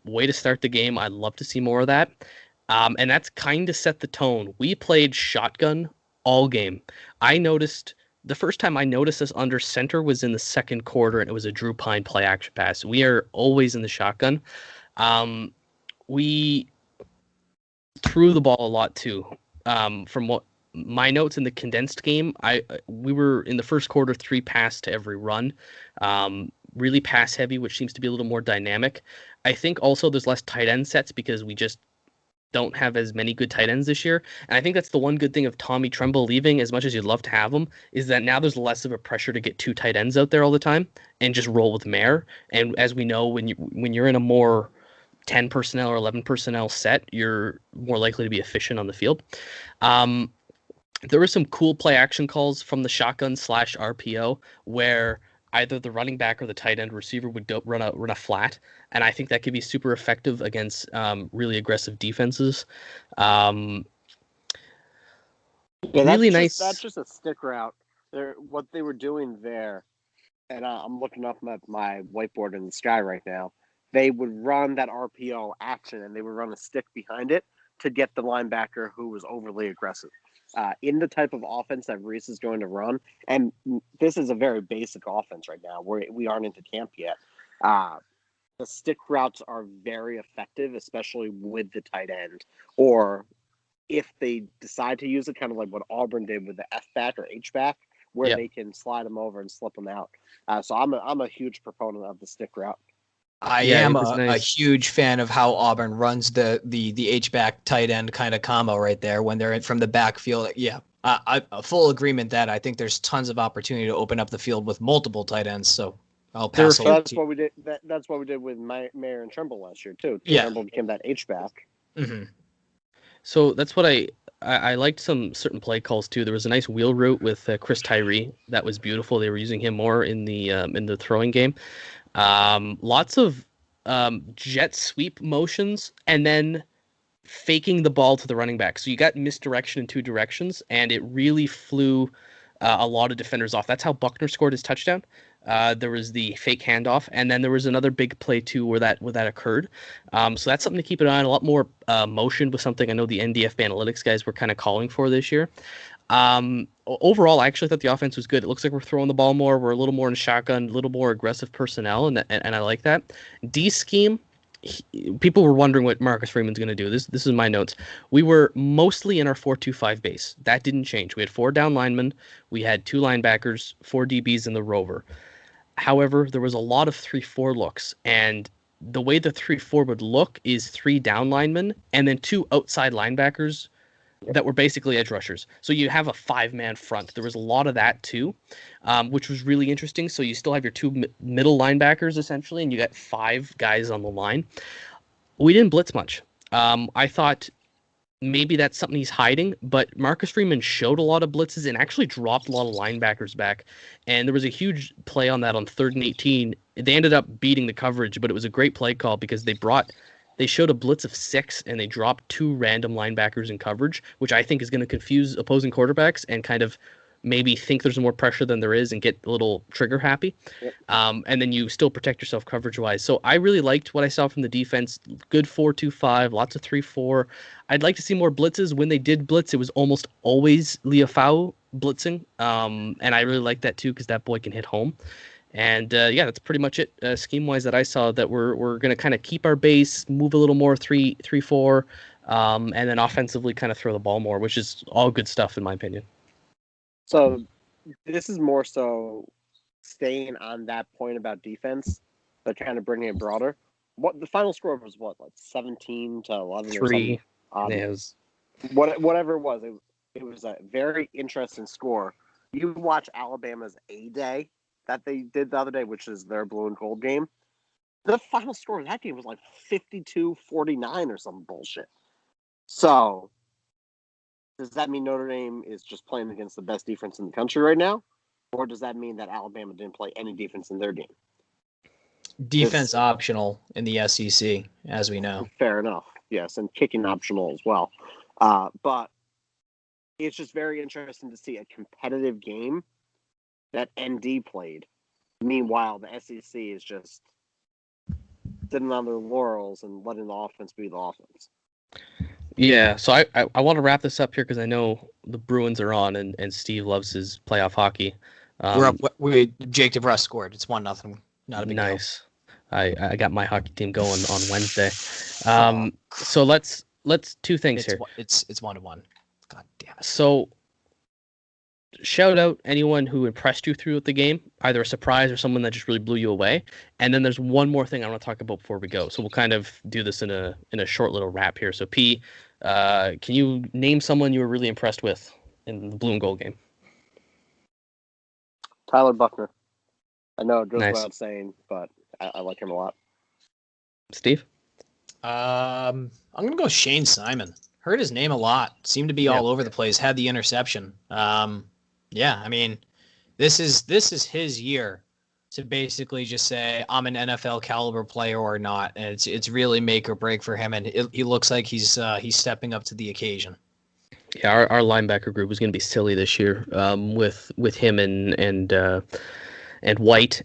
Way to start the game. I'd love to see more of that. And that's kind of set the tone. We played shotgun all game. I noticed the first time I noticed this under center was in the second quarter, and it was a Drew Pine play action pass. We are always in the shotgun. We threw the ball a lot too. From what my notes in the condensed game, we were in the first quarter 3 pass to every run. Really pass heavy, which seems to be a little more dynamic. I think also there's less tight end sets because we just don't have as many good tight ends this year. And I think that's the one good thing of Tommy Tremble leaving, as much as you'd love to have him, is that now there's less of a pressure to get 2 tight ends out there all the time and just roll with Mayer. And as we know, when you're in a more 10 personnel or 11 personnel set, you're more likely to be efficient on the field. There were some cool play action calls from the shotgun / RPO where either the running back or the tight end receiver would run a flat, and I think that could be super effective against really aggressive defenses. Really nice. That's just a stick route. What they were doing there, and I'm looking up at my whiteboard in the sky right now. They would run that RPO action, and they would run a stick behind it to get the linebacker who was overly aggressive. In the type of offense that Reese is going to run, and this is a very basic offense right now. We aren't into camp yet. The stick routes are very effective, especially with the tight end. Or if they decide to use it, kind of like what Auburn did with the F-back or H-back, where they can slide them over and slip them out. So I'm a huge proponent of the stick route. I am a huge fan of how Auburn runs the H-back tight end kind of combo right there when they're in from the backfield. Yeah, a full agreement that I think there's tons of opportunity to open up the field with multiple tight ends. So I'll pass along. That's what we did. That's what we did with Mayer and Trimble last year too. Trimble became that H-back. Mm-hmm. So that's what I liked some certain play calls too. There was a nice wheel route with Chris Tyree that was beautiful. They were using him more in the throwing game. Lots of jet sweep motions, and then faking the ball to the running back. So you got misdirection in two directions, and it really flew a lot of defenders off. That's how Buckner scored his touchdown. There was the fake handoff, and then there was another big play too where that occurred. So that's something to keep an eye on. A lot more motion was something I know the NDF analytics guys were kind of calling for this year. Overall, I actually thought the offense was good. It looks like we're throwing the ball more. We're a little more in shotgun, a little more aggressive personnel, and I like that. D scheme. People were wondering what Marcus Freeman's going to do. This is my notes. We were mostly in our 4-2-5 base. That didn't change. We had 4 down linemen. We had 2 linebackers, 4 DBs, and the rover. However, there was a lot of 3-4 looks, and the way the 3-4 would look is 3 down linemen and then 2 outside linebackers that were basically edge rushers. So you have a 5-man front. There was a lot of that too, which was really interesting. So you still have your 2 middle linebackers essentially, and you got 5 guys on the line. We didn't blitz much. I thought maybe that's something he's hiding, but Marcus Freeman showed a lot of blitzes and actually dropped a lot of linebackers back. And there was a huge play on that on 3rd and 18. They ended up beating the coverage, but it was a great play call because they showed a blitz of 6 and they dropped 2 random linebackers in coverage, which I think is going to confuse opposing quarterbacks and kind of maybe think there's more pressure than there is and get a little trigger happy. Yep. And then you still protect yourself coverage wise. So I really liked what I saw from the defense. Good 4-2-5, lots of 3-4. I'd like to see more blitzes. When they did blitz, it was almost always Leafau blitzing. And I really like that too, because that boy can hit home. And yeah, that's pretty much it scheme-wise that I saw, that we're going to kind of keep our base, move a little more 3-4, and then offensively kind of throw the ball more, which is all good stuff in my opinion. So this is more so staying on that point about defense, but kind of bringing it broader. What the final score was? What, like 17-11 or 3. something? It was... Whatever it was, it was a very interesting score. You watch Alabama's A-Day that they did the other day, which is their blue and gold game. The final score of that game was like 52-49 or some bullshit. So, does that mean Notre Dame is just playing against the best defense in the country right now? Or does that mean that Alabama didn't play any defense in their game? Defense optional in the SEC, as we know. Fair enough, yes, and kicking optional as well. But it's just very interesting to see a competitive game that ND played. Meanwhile, the SEC is just sitting on their laurels and letting the offense be the offense. Yeah, so I want to wrap this up here because I know the Bruins are on and Steve loves his playoff hockey. We're up. Jake DeBrusk scored. It's 1-0. Not a big deal. Nice. I got my hockey team going on Wednesday. So let's 2 things here. It's 1-1. God damn it. So shout out anyone who impressed you throughout the game, either a surprise or someone that just really blew you away. And then there's one more thing I want to talk about before we go. So we'll kind of do this in a short little wrap here. So P, can you name someone you were really impressed with in the blue and gold game? Tyler Buckner. I know it goes Nice. without saying, but I like him a lot. Steve? I'm gonna go Shane Simon. Heard his name a lot. Seemed to be all over the place. Had the interception. Yeah, I mean, this is his year to basically just say I'm an NFL caliber player or not, and it's really make or break for him. And he looks like he's stepping up to the occasion. Yeah, our linebacker group was going to be silly this year with him and White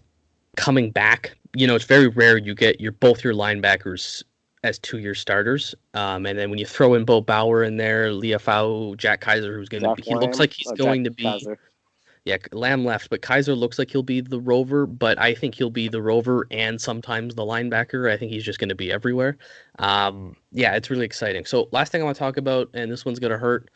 coming back. You know, it's very rare you get both your linebackers as 2-year starters. And then when you throw in Bo Bauer in there, Leafau, Jack Kaiser, who's going to be, he looks like he's going to be. Kaiser. Yeah, Lamb left, but Kaiser looks like he'll be the rover, but I think he'll be the rover and sometimes the linebacker. I think he's just going to be everywhere. Yeah, it's really exciting. So last thing I want to talk about, and this one's going to hurt,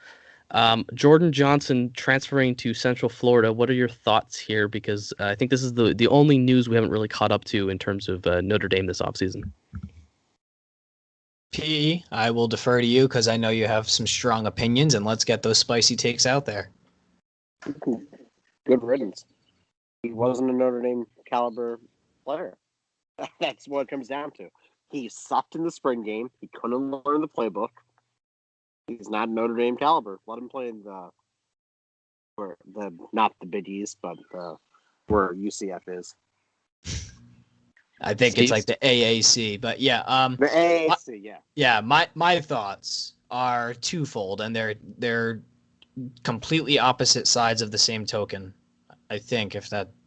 Jordan Johnson transferring to Central Florida. What are your thoughts here? Because I think this is the only news we haven't really caught up to in terms of Notre Dame this offseason. P, I will defer to you because I know you have some strong opinions, and let's get those spicy takes out there. Good riddance. He wasn't a Notre Dame caliber player. That's what it comes down to. He sucked in the spring game. He couldn't learn the playbook. He's not Notre Dame caliber. Let him play in not the Big East, but where UCF is. I think Steve? it's like the AAC, but yeah. The AAC, yeah. Yeah, my thoughts are twofold, and they're completely opposite sides of the same token. I think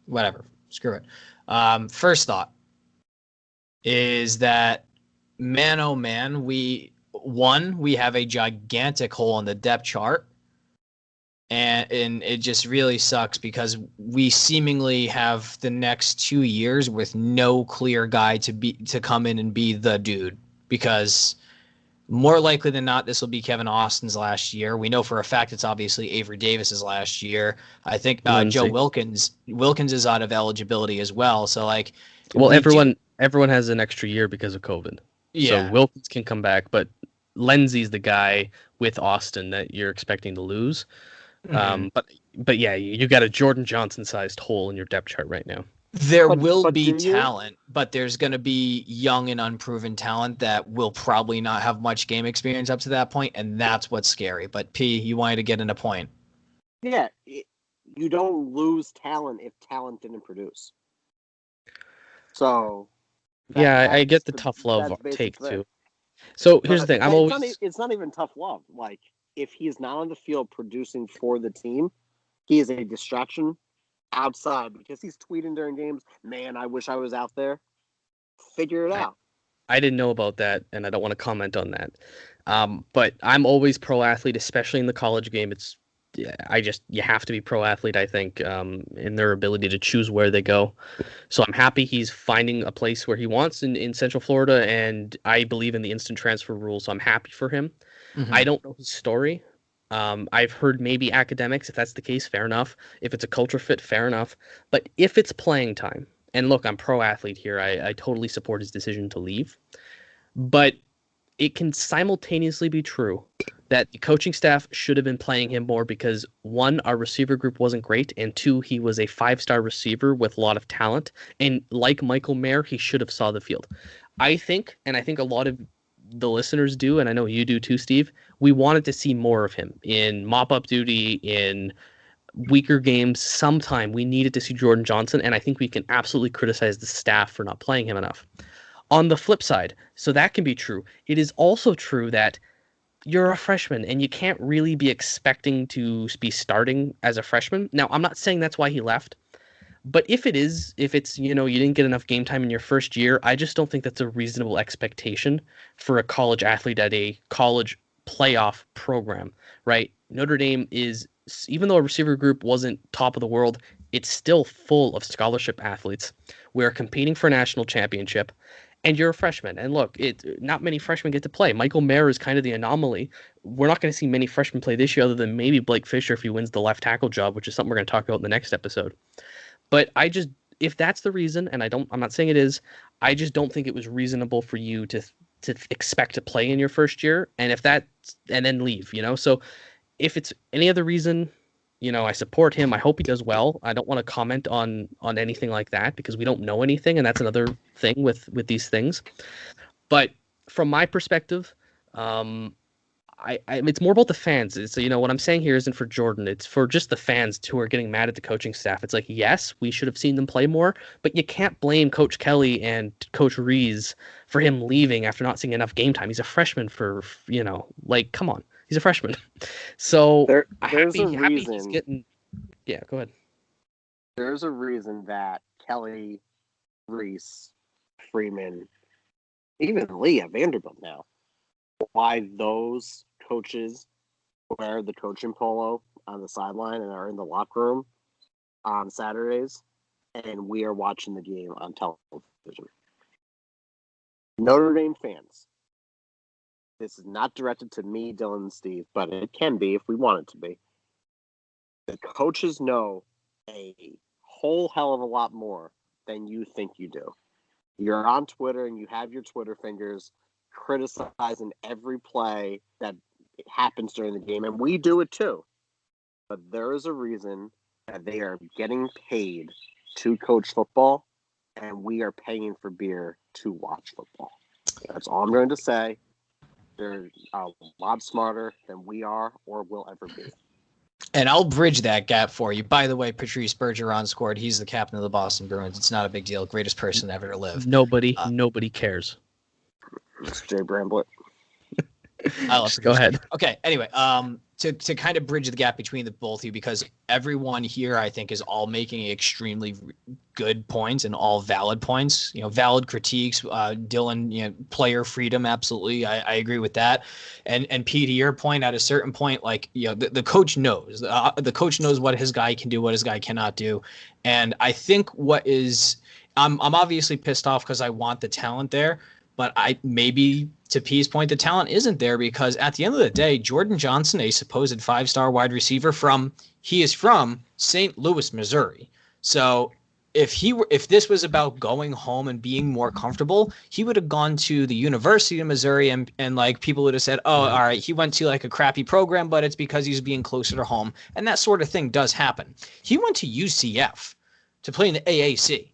whatever, screw it. First thought is that man, oh man, we have a gigantic hole in the depth chart, and it just really sucks because we seemingly have the next 2 years with no clear guy to come in and be the dude, because more likely than not, this will be Kevin Austin's last year. We know for a fact it's obviously Avery Davis's last year. I think Joe Wilkins is out of eligibility as well. So like, well, everyone has an extra year because of COVID. Yeah. So Wilkins can come back, but Lindsey's the guy with Austin that you're expecting to lose. Mhm. But yeah, you got a Jordan Johnson sized hole in your depth chart right now. There will But be do you? talent, but there's going to be young and unproven talent that will probably not have much game experience up to that point, and that's what's scary. But P, you wanted to get in a point. Yeah, you don't lose talent if talent didn't produce. So Yeah, I get the tough love take too. So here's the thing: it's not even tough love. Like, if he's not on the field producing for the team, he is a distraction outside because he's tweeting during games. Man, I wish I was out there. Figure it out. I didn't know about that, and I don't want to comment on that. But I'm always pro athlete, especially in the college game. You have to be pro athlete, I think, in their ability to choose where they go. So I'm happy he's finding a place where he wants in Central Florida, and I believe in the instant transfer rule, so I'm happy for him. Mhm. I don't know his story. I've heard maybe academics. If that's the case, fair enough. If it's a culture fit, fair enough. But if it's playing time, and look, I'm pro athlete here. I totally support his decision to leave. But it can simultaneously be true that the coaching staff should have been playing him more because, one, our receiver group wasn't great, and two, he was a 5-star receiver with a lot of talent. And like Michael Mayer, he should have saw the field. I think a lot of the listeners do, and I know you do too, Steve, we wanted to see more of him in mop-up duty, in weaker games. Sometime we needed to see Jordan Johnson, and I think we can absolutely criticize the staff for not playing him enough. On the flip side, so that can be true, it is also true that you're a freshman and you can't really be expecting to be starting as a freshman. Now, I'm not saying that's why he left, but if it's, you didn't get enough game time in your first year, I just don't think that's a reasonable expectation for a college athlete at a college playoff program, right? Notre Dame is, even though a receiver group wasn't top of the world, it's still full of scholarship athletes. We're competing for a national championship, and you're a freshman. And look, not many freshmen get to play. Michael Mayer is kind of the anomaly. We're not going to see many freshmen play this year other than maybe Blake Fisher if he wins the left tackle job, which is something we're going to talk about in the next episode. But if that's the reason, and I'm not saying it is, I just don't think it was reasonable for you to expect to play in your first year, and then leave, So if it's any other reason, I support him. I hope he does well. I don't want to comment on anything like that because we don't know anything, and that's another thing with these things. But from my perspective, it's more about the fans. So what I'm saying here isn't for Jordan. It's for just the fans who are getting mad at the coaching staff. It's like, yes, we should have seen them play more, but you can't blame Coach Kelly and Coach Rees for him leaving after not seeing enough game time. He's a freshman come on. He's a freshman. So there's a reason he's getting. Yeah, go ahead. There's a reason that Kelly, Reese, Freeman, even Lee at Vanderbilt now, why those coaches wear the coaching polo on the sideline and are in the locker room on Saturdays, and we are watching the game on television. Notre Dame fans, this is not directed to me, Dylan, and Steve, but it can be if we want it to be. The coaches know a whole hell of a lot more than you think you do. You're on Twitter and you have your Twitter fingers criticizing every play that happens during the game, and we do it too. But there is a reason that they are getting paid to coach football, and we are paying for beer to watch football. That's all I'm going to say. They're a lot smarter than we are or will ever be. And I'll bridge that gap for you. By the way, Patrice Bergeron scored. He's the captain of the Boston Bruins. It's not a big deal. Greatest person ever to live. Nobody cares. It's Jay Bramblett. I love Go ahead. Okay. Anyway, to kind of bridge the gap between the both of you, because everyone here, I think, is all making extremely good points and all valid points. Valid critiques. Dylan, player freedom, absolutely. I agree with that. And Pete, to your point, at a certain point, the coach knows. The coach knows what his guy can do, what his guy cannot do. And I think I'm obviously pissed off because I want the talent there. But maybe to P's point, the talent isn't there because at the end of the day, Jordan Johnson, a supposed 5-star wide receiver he is from St. Louis, Missouri. So if this was about going home and being more comfortable, he would have gone to the University of Missouri and people would have said, oh, all right, he went to a crappy program, but it's because he's being closer to home. And that sort of thing does happen. He went to UCF to play in the AAC.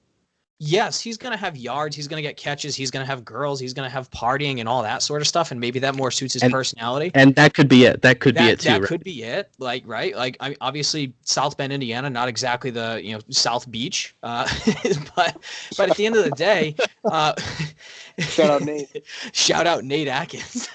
Yes, he's going to have yards. He's going to get catches. He's going to have girls. He's going to have partying and all that sort of stuff. And maybe that more suits his personality. And that could be it. That could be it too. That could be it. Right? Obviously, South Bend, Indiana, not exactly the South Beach, but at the end of the day, shout out Nate. Shout out Nate Atkins.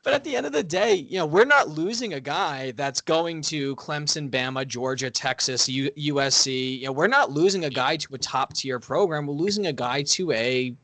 But at the end of the day, we're not losing a guy that's going to Clemson, Bama, Georgia, Texas, USC. We're not losing a guy to a top-tier program. We're losing a guy to a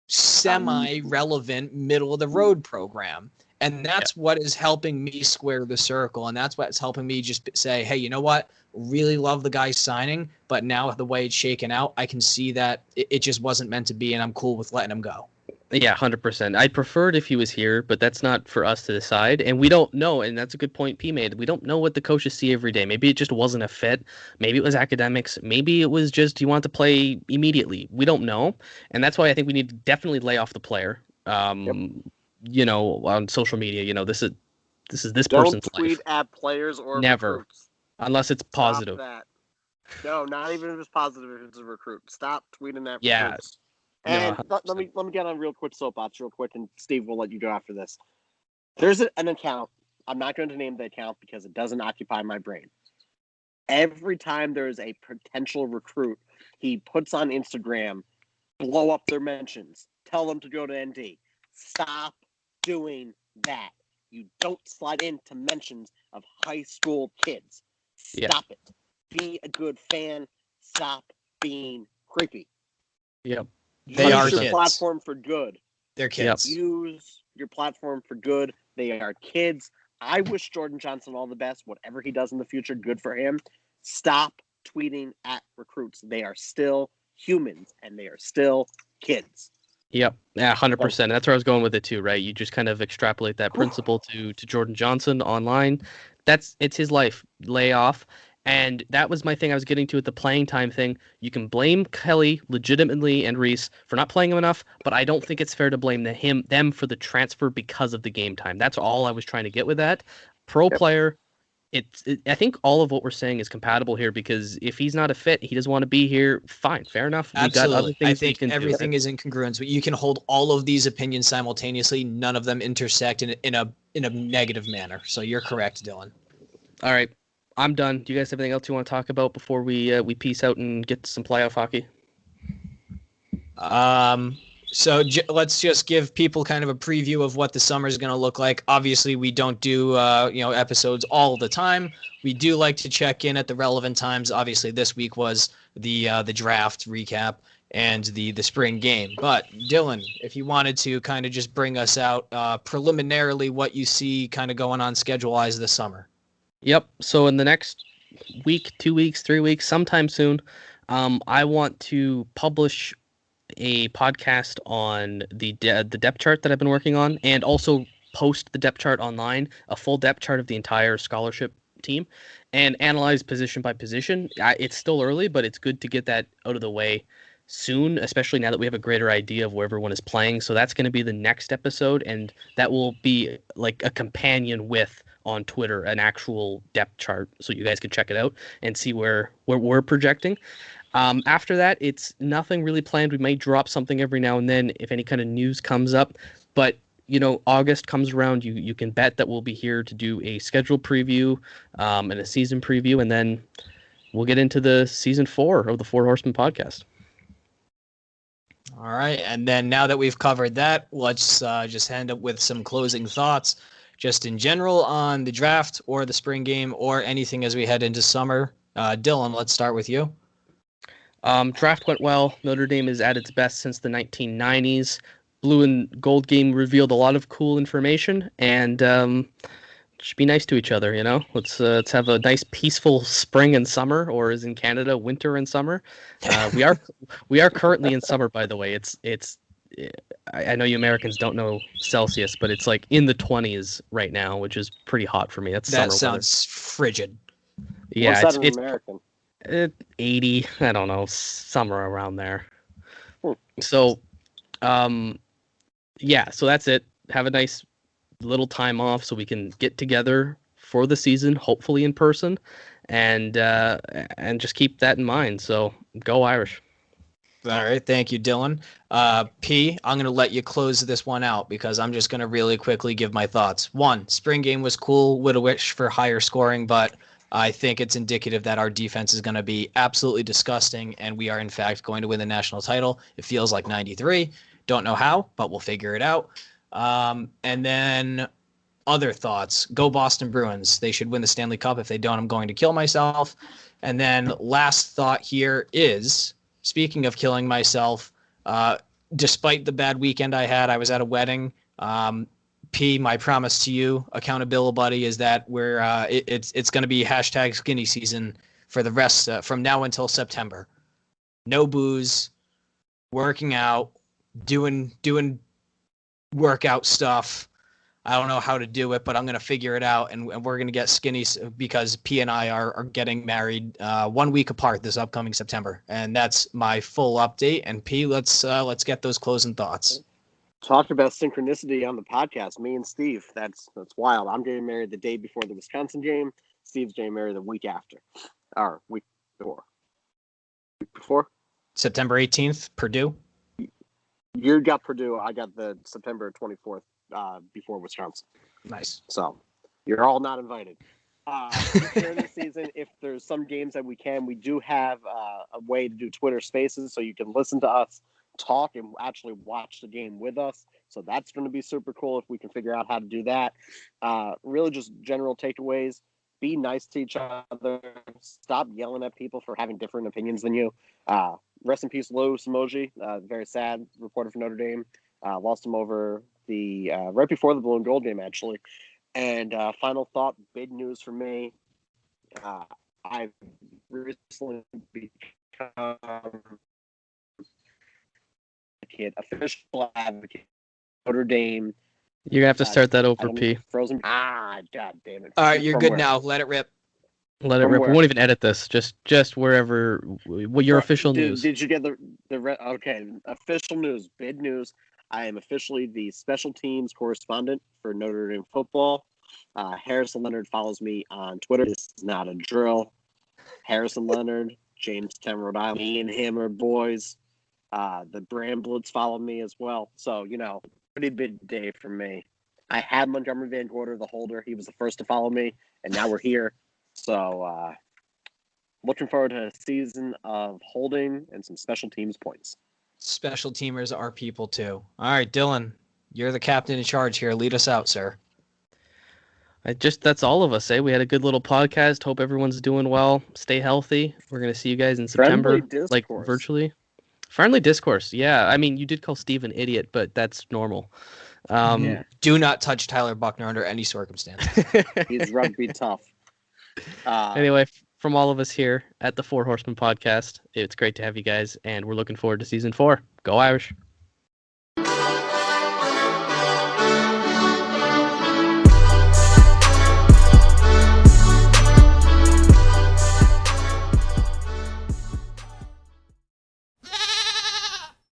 semi-relevant, middle-of-the-road program. And that's what is helping me square the circle. And that's what's helping me just say, hey, you know what? Really love the guy signing. But now the way it's shaken out, I can see that it just wasn't meant to be, and I'm cool with letting him go. Yeah, 100%. I'd prefer it if he was here, but that's not for us to decide. And we don't know, and that's a good point P made. We don't know what the coaches see every day. Maybe it just wasn't a fit. Maybe it was academics. Maybe it was just you want to play immediately. We don't know. And that's why I think we need to definitely lay off the player. On social media, this is this person's life. Don't tweet at players or never, recruits. Unless it's positive. Stop that. No, not even if it's positive. If it's a recruit, stop tweeting at yeah. recruits. And let me get on real quick soapbox real quick, and Steve will let you go after this. There's an account. I'm not going to name the account because it doesn't occupy my brain. Every time there's a potential recruit, he puts on Instagram, blow up their mentions, tell them to go to ND. Stop doing that. You don't slide into mentions of high school kids. Stop it. Be a good fan. Stop being creepy. Yep. They are Use your kids. platform for good. They're kids. Use your platform for good. They are kids. I wish Jordan Johnson all the best. Whatever he does in the future, good for him. Stop tweeting at recruits. They are still humans, and they are still kids. Yep. Yeah, 100%. That's where I was going with it too, right? You just kind of extrapolate that principle to Jordan Johnson online. It's his life. Lay off. And that was my thing I was getting to with the playing time thing. You can blame Kelly legitimately and Reese for not playing him enough, but I don't think it's fair to blame them for the transfer because of the game time. That's all I was trying to get with that. Player, I think all of what we're saying is compatible here because if he's not a fit, he doesn't want to be here, fine, fair enough. Absolutely. We got other things I think everything do. is incongruence, but you can hold all of these opinions simultaneously. None of them intersect in a negative manner. So you're correct, Dylan. All right. I'm done. Do you guys have anything else you want to talk about before we peace out and get to some playoff hockey? So let's just give people kind of a preview of what the summer is going to look like. Obviously, we don't do episodes all the time. We do like to check in at the relevant times. Obviously, this week was the draft recap and the spring game. But Dylan, if you wanted to kind of just bring us out preliminarily what you see kind of going on schedule-wise this summer. Yep. So in the next week, 2 weeks, 3 weeks, sometime soon, I want to publish a podcast on the depth chart that I've been working on, and also post the depth chart online, a full depth chart of the entire scholarship team, and analyze position by position. It's still early, but it's good to get that out of the way soon, especially now that we have a greater idea of where everyone is playing. So that's going to be the next episode, and that will be like a companion with on Twitter an actual depth chart so you guys can check it out and see where we're projecting. After that, it's nothing really planned. We might drop something every now and then if any kind of news comes up. But, August comes around, you can bet that we'll be here to do a schedule preview and a season preview, and then we'll get into the season 4 of the Four Horsemen podcast. All right. And then now that we've covered that, let's just end up with some closing thoughts just in general on the draft or the spring game or anything as we head into summer. Dylan, let's start with you. Draft went well. Notre Dame is at its best since the 1990s. Blue and gold game revealed a lot of cool information, and should be nice to each other. Let's have a nice peaceful spring and summer, or as in Canada, winter and summer. We are currently in summer, by the way. It's I know you Americans don't know Celsius, but it's like in the 20s right now, which is pretty hot for me. That sounds weather. Frigid. Yeah, What's that in American? 80, I don't know, somewhere around there. So, so that's it. Have a nice little time off so we can get together for the season, hopefully in person, and just keep that in mind. So go Irish. All right. Thank you, Dylan. P, I'm going to let you close this one out because I'm just going to really quickly give my thoughts. 1, spring game was cool. Would have wished for higher scoring, but I think it's indicative that our defense is going to be absolutely disgusting, and we are, in fact, going to win the national title. It feels like 93. Don't know how, but we'll figure it out. And then other thoughts. Go Boston Bruins. They should win the Stanley Cup. If they don't, I'm going to kill myself. And then last thought here is, speaking of killing myself, despite the bad weekend I had, I was at a wedding. P, my promise to you, accountability buddy, is that it's going to be hashtag skinny season for the rest from now until September. No booze, working out, doing workout stuff. I don't know how to do it, but I'm going to figure it out, and we're going to get skinny because P and I are getting married 1 week apart this upcoming September, and that's my full update. And P, let's get those closing thoughts. Talked about synchronicity on the podcast. Me and Steve. That's wild. I'm getting married the day before the Wisconsin game. Steve's getting married the week after, or week before. Week before. September 18th, Purdue. You got Purdue. I got the September 24th before Wisconsin. Nice. So you're all not invited. During the season, if there's some games that we do have a way to do Twitter Spaces, so you can listen to us talk and actually watch the game with us. So that's going to be super cool if we can figure out how to do that. Really just general takeaways. Be nice to each other. Stop yelling at people for having different opinions than you. Rest in peace, Lou Samoji. Very sad reporter for Notre Dame. Lost him over the right before the blue and gold game, actually. And final thought, big news for me. I've recently become official advocate Notre Dame. You're gonna have to start that over, P. Frozen. God damn it! All right, you're From good where? now. Let it rip. Let it From rip. where? We won't even edit this. Just wherever. What your official news? Did you get the okay? Official news. Big news. I am officially the special teams correspondent for Notre Dame football. Harrison Leonard follows me on Twitter. This is not a drill. Harrison Leonard, Jamestown, Rhode Island. Me and him are boys. The Bramblets follow me as well. So, pretty big day for me. I had Montgomery Van Gorder, the holder. He was the first to follow me, and now we're here. So, looking forward to a season of holding and some special teams points. Special teamers are people too. All right, Dylan, you're the captain in charge here. Lead us out, sir. That's all of us, eh? We had a good little podcast. Hope everyone's doing well. Stay healthy. We're going to see you guys in September, like virtually. Friendly discourse. Yeah. I mean, you did call Steve an idiot, but that's normal. Do not touch Tyler Buckner under any circumstance. He's rugby tough. Anyway, from all of us here at the Four Horsemen podcast, it's great to have you guys, and we're looking forward to season 4. Go Irish.